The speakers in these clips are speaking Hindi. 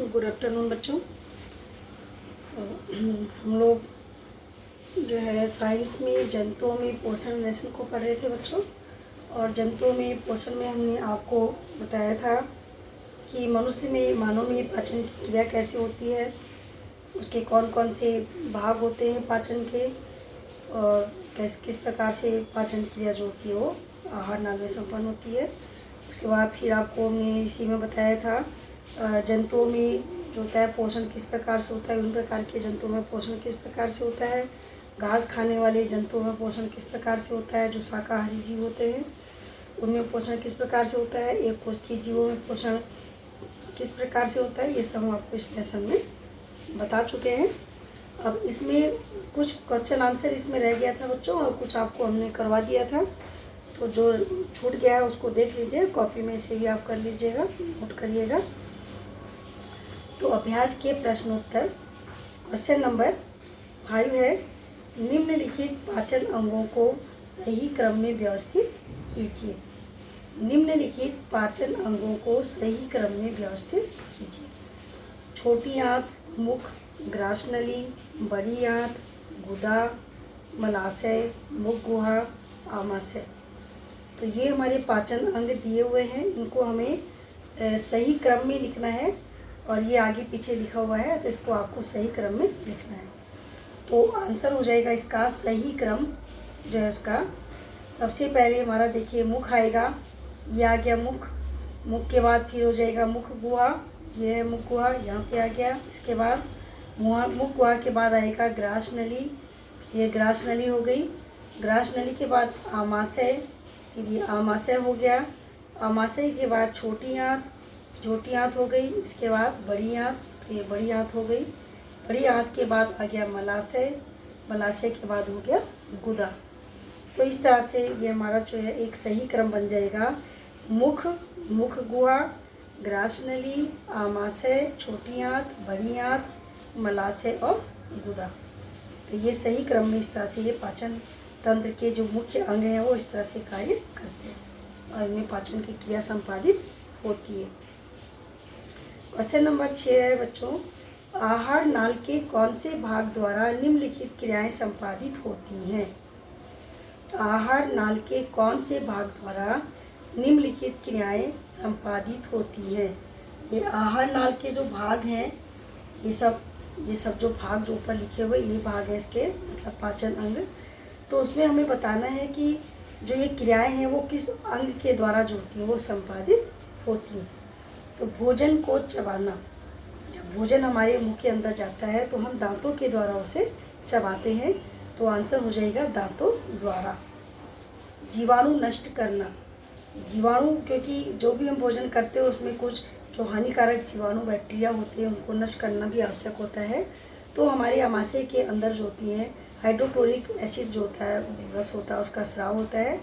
गुड आफ्टरनून बच्चों। हम लोग जो है साइंस में जंतुओं में पोषण लेसन को पढ़ रहे थे बच्चों। और जंतुओं में पोषण में हमने आपको बताया था कि मनुष्य में मानव में पाचन की क्रिया कैसे होती है, उसके कौन कौन से भाग होते हैं पाचन के, और किस प्रकार से पाचन क्रिया जो होती है वो आहार नाल में संपन्न होती है। उसके बाद फिर आपको हमने इसी में बताया था जंतुओं में जो होता है पोषण किस प्रकार से होता है, उन प्रकार के जंतुओं में पोषण किस प्रकार से होता है, घास खाने वाले जंतुओं में पोषण किस प्रकार से होता है, जो शाकाहारी जीव होते हैं उनमें पोषण किस प्रकार से होता है, एक कोशिकीय जीवों में पोषण किस प्रकार से होता है, ये सब हम आपको इस लेसन में बता चुके हैं। अब इसमें कुछ क्वेश्चन आंसर इसमें रह गया था बच्चों, और कुछ आपको हमने करवा दिया था, तो जो छूट गया है उसको देख लीजिए, कॉपी में से भी आप कर लीजिएगा, नोट करिएगा। तो अभ्यास के प्रश्नोत्तर क्वेश्चन नंबर 5 है, निम्नलिखित पाचन अंगों को सही क्रम में व्यवस्थित कीजिए। निम्नलिखित पाचन अंगों को सही क्रम में व्यवस्थित कीजिए। छोटी आंत, मुख, ग्रासनली, बड़ी आंत, गुदा, मलाशय, मुख गुहा, आमाशय। तो ये हमारे पाचन अंग दिए हुए हैं, इनको हमें सही क्रम में लिखना है, और ये आगे पीछे लिखा हुआ है तो इसको आपको सही क्रम में लिखना है। तो आंसर हो जाएगा इसका सही क्रम जो है उसका, सबसे पहले हमारा देखिए मुख आएगा, ये आ गया मुख। मुख के बाद फिर हो जाएगा मुख गुहा, ये है मुख गुहा, यहाँ पे आ गया। इसके बाद मुख गुहा के बाद आएगा ग्रास नली, ये ग्रास नली हो गई। ग्रास नली के बाद आमाशय, फिर ये आमाशय हो गया। आमाशय के बाद छोटी आंत, छोटी आंत हो गई। इसके बाद बड़ी आंत, तो ये बड़ी आंत हो गई। बड़ी आंत के बाद आ गया मलाशय, मलाशय के बाद हो गया गुदा। तो इस तरह से ये हमारा जो है एक सही क्रम बन जाएगा, मुख, मुख गुहा, ग्रास नली, आमाशय, छोटी आंत, बड़ी आंत, मलाशय और गुदा। तो ये सही क्रम में इस तरह से ये पाचन तंत्र के जो मुख्य अंग हैं वो इस तरह से कार्य करते हैं और इनमें पाचन की क्रिया संपादित होती है। क्वेश्चन नंबर 6 है बच्चों, आहार नाल के कौन से भाग द्वारा निम्नलिखित क्रियाएं संपादित होती हैं। आहार नाल के कौन से भाग द्वारा निम्नलिखित क्रियाएं संपादित होती हैं। ये आहार नाल के जो भाग हैं, ये सब जो भाग जो ऊपर लिखे हुए ये भाग है इसके, मतलब पाचन अंग। तो उसमें हमें बताना है कि जो ये क्रियाएं हैं वो किस अंग के द्वारा जो होती हैं वो संपादित होती हैं। तो भोजन को चबाना, जब भोजन हमारे मुंह के अंदर जाता है तो हम दांतों के द्वारा उसे चबाते हैं, तो आंसर हो जाएगा दांतों द्वारा। जीवाणु नष्ट करना, जीवाणु, क्योंकि जो भी हम भोजन करते हैं उसमें कुछ जो हानिकारक जीवाणु बैक्टीरिया होते हैं उनको नष्ट करना भी आवश्यक होता है। तो हमारे आमाशय के अंदर जो होती हैं हाइड्रोक्लोरिक एसिड जो होता है, रस होता है, उसका स्राव होता है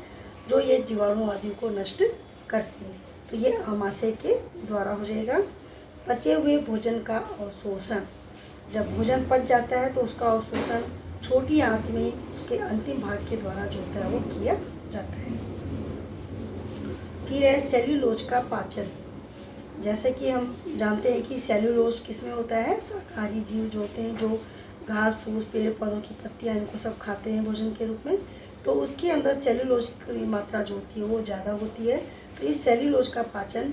जो ये जीवाणु आदि को नष्ट करती है। तो ये आमाशय के द्वारा हो जाएगा। पचे हुए भोजन का अवशोषण, जब भोजन पच जाता है तो उसका अवशोषण छोटी आंत में उसके अंतिम भाग के द्वारा जो होता है वो किया जाता है। फिर है सेल्यूलोज का पाचन। जैसे कि हम जानते हैं कि सेल्यूलोज किसमें होता है, शाकाहारी जीव जो होते हैं, जो घास फूस पेड़ पौधों की पत्तियां इनको सब खाते हैं भोजन के रूप में, तो उसके अंदर सेल्यूलोज की मात्रा जो होती है वो ज़्यादा होती है। तो इस सेल्यूलोज का पाचन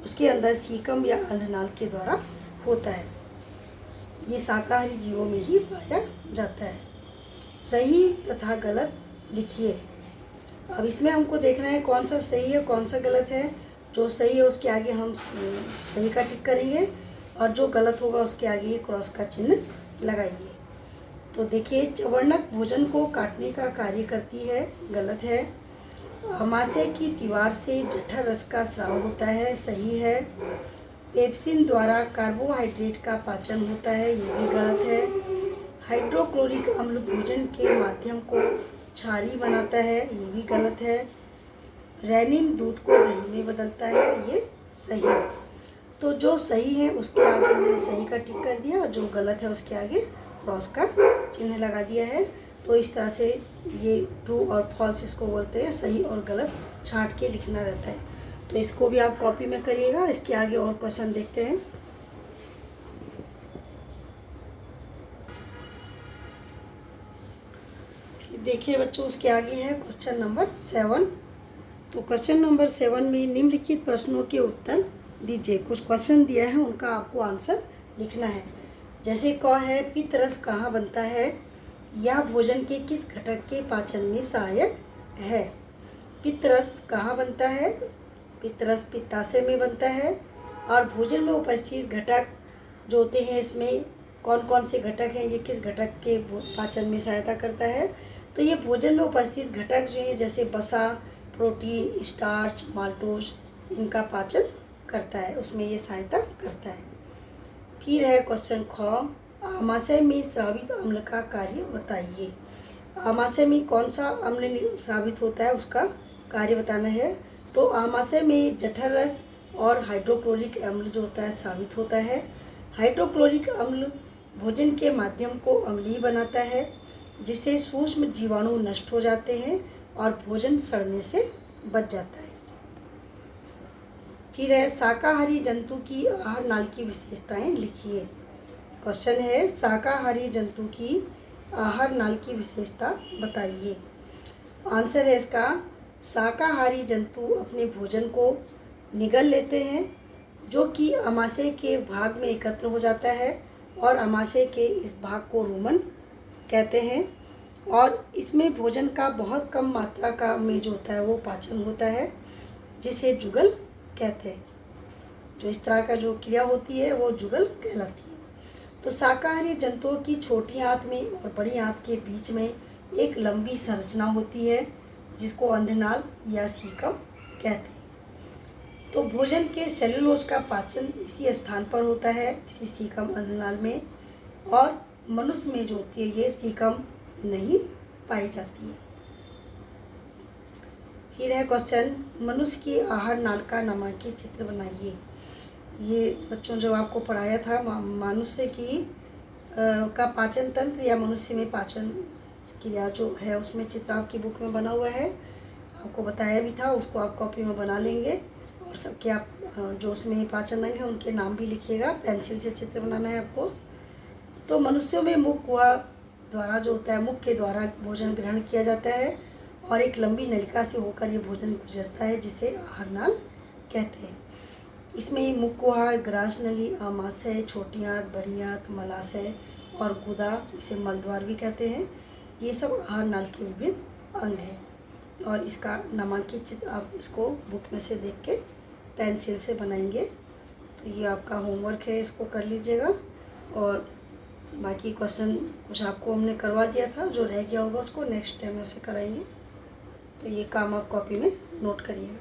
उसके अंदर सीकम या अंधनाल के द्वारा होता है। ये शाकाहारी जीवों में ही पाया जाता है। सही तथा गलत लिखिए। अब इसमें हमको देखना है कौन सा सही है कौन सा गलत है। जो सही है उसके आगे हम सही का टिक करेंगे, और जो गलत होगा उसके आगे क्रॉस का चिन्ह लगाएंगे। तो देखिए, चवर्णक भोजन को काटने का कार्य करती है, गलत है। आमाशय की दीवार से जठर रस का स्राव होता है, सही है। पेप्सिन द्वारा कार्बोहाइड्रेट का पाचन होता है, ये भी गलत है। हाइड्रोक्लोरिक अम्ल भोजन के माध्यम को क्षारीय बनाता है, ये भी गलत है। रेनिन दूध को दही में बदलता है, ये सही है। तो जो सही है उसके आगे हमने सही का टिक कर दिया, और जो गलत है उसके आगे क्रॉस का चिन्ह लगा दिया है। तो इस तरह से ये ट्रू और फॉल्स इसको बोलते हैं, सही और गलत छांट के लिखना रहता है। तो इसको भी आप कॉपी में करिएगा। इसके आगे और क्वेश्चन देखते हैं। देखिए बच्चों, उसके आगे है क्वेश्चन नंबर 7। तो क्वेश्चन नंबर 7 में निम्नलिखित प्रश्नों के उत्तर दीजिए। कुछ क्वेश्चन दिया है, उनका आपको आंसर लिखना है। जैसे क है, पित्त रस कहाँ बनता है? यह भोजन के किस घटक के पाचन में सहायक है? पित्त रस कहाँ बनता है? पित्त रस पित्ताशय में बनता है। और भोजन में उपस्थित घटक जो होते हैं, इसमें कौन कौन से घटक हैं, ये किस घटक के पाचन में सहायता करता है? तो ये भोजन में उपस्थित घटक जो हैं, जैसे वसा, प्रोटीन, स्टार्च, माल्टोज, इनका पाचन करता है, उसमें ये सहायता करता है। फिर है क्वेश्चन ख, आमाशय में स्रावित अम्ल का कार्य बताइए। आमाशय में कौन सा अम्ल स्रावित होता है, उसका कार्य बताना है। तो आमाशय में जठर रस और हाइड्रोक्लोरिक अम्ल जो होता है स्रावित होता है। हाइड्रोक्लोरिक अम्ल भोजन के माध्यम को अम्लीय बनाता है, जिससे सूक्ष्म जीवाणु नष्ट हो जाते हैं और भोजन सड़ने से बच जाता है। फिर है, शाकाहारी जंतु की आहार नाल की विशेषताएं लिखिए। क्वेश्चन है, शाकाहारी जंतु की आहार नाल की विशेषता बताइए। आंसर है इसका, शाकाहारी जंतु अपने भोजन को निगल लेते हैं, जो कि आमाशय के भाग में एकत्र हो जाता है, और आमाशय के इस भाग को रुमन कहते हैं। और इसमें भोजन का बहुत कम मात्रा का में जो होता है वो पाचन होता है, जिसे जुगल कहते हैं। जो इस तरह का जो क्रिया होती है वो जुगल कहलाती है। तो शाकाहारी जंतुओं की छोटी आंत में और बड़ी आंत के बीच में एक लंबी संरचना होती है, जिसको अंधनाल या सीकम कहते हैं। तो भोजन के सेल्यूलोज का पाचन इसी स्थान पर होता है, इसी सीकम अंधनाल में। और मनुष्य में जो होती है ये सीकम नहीं पाई जाती है। फिर है क्वेश्चन, मनुष्य की आहार नाल का नामांकित चित्र बनाइए। ये बच्चों जो आपको पढ़ाया था, मनुष्य की का पाचन तंत्र या मनुष्य में पाचन क्रिया जो है, उसमें चित्र आपकी बुक में बना हुआ है। आपको बताया भी था, उसको आप कॉपी में बना लेंगे। और सबके आप जो उसमें पाचन अंग है उनके नाम भी लिखिएगा। पेंसिल से चित्र बनाना है आपको। तो मनुष्यों में मुख कुआ द्वारा जो होता है, मुख के द्वारा भोजन ग्रहण किया जाता है, और एक लंबी नलिका से होकर ये भोजन गुजरता है, जिसे आहार नाल कहते हैं। इसमें मुख कुहा, ग्रास नली, आमाशय, छोटी आंत, बड़ी आंत, मलाशय और गुदा, इसे मलद्वार भी कहते हैं, ये सब आहार नाल के विभिन्न अंग हैं। और इसका नामांकित चित्र आप इसको बुक में से देख के पेंसिल से बनाएंगे। तो ये आपका होमवर्क है, इसको कर लीजिएगा। और बाकी क्वेश्चन कुछ आपको हमने करवा दिया था, जो रह गया होगा उसको नेक्स्ट टाइम उसे कराएंगे। तो ये काम आप कॉपी में नोट करिएगा।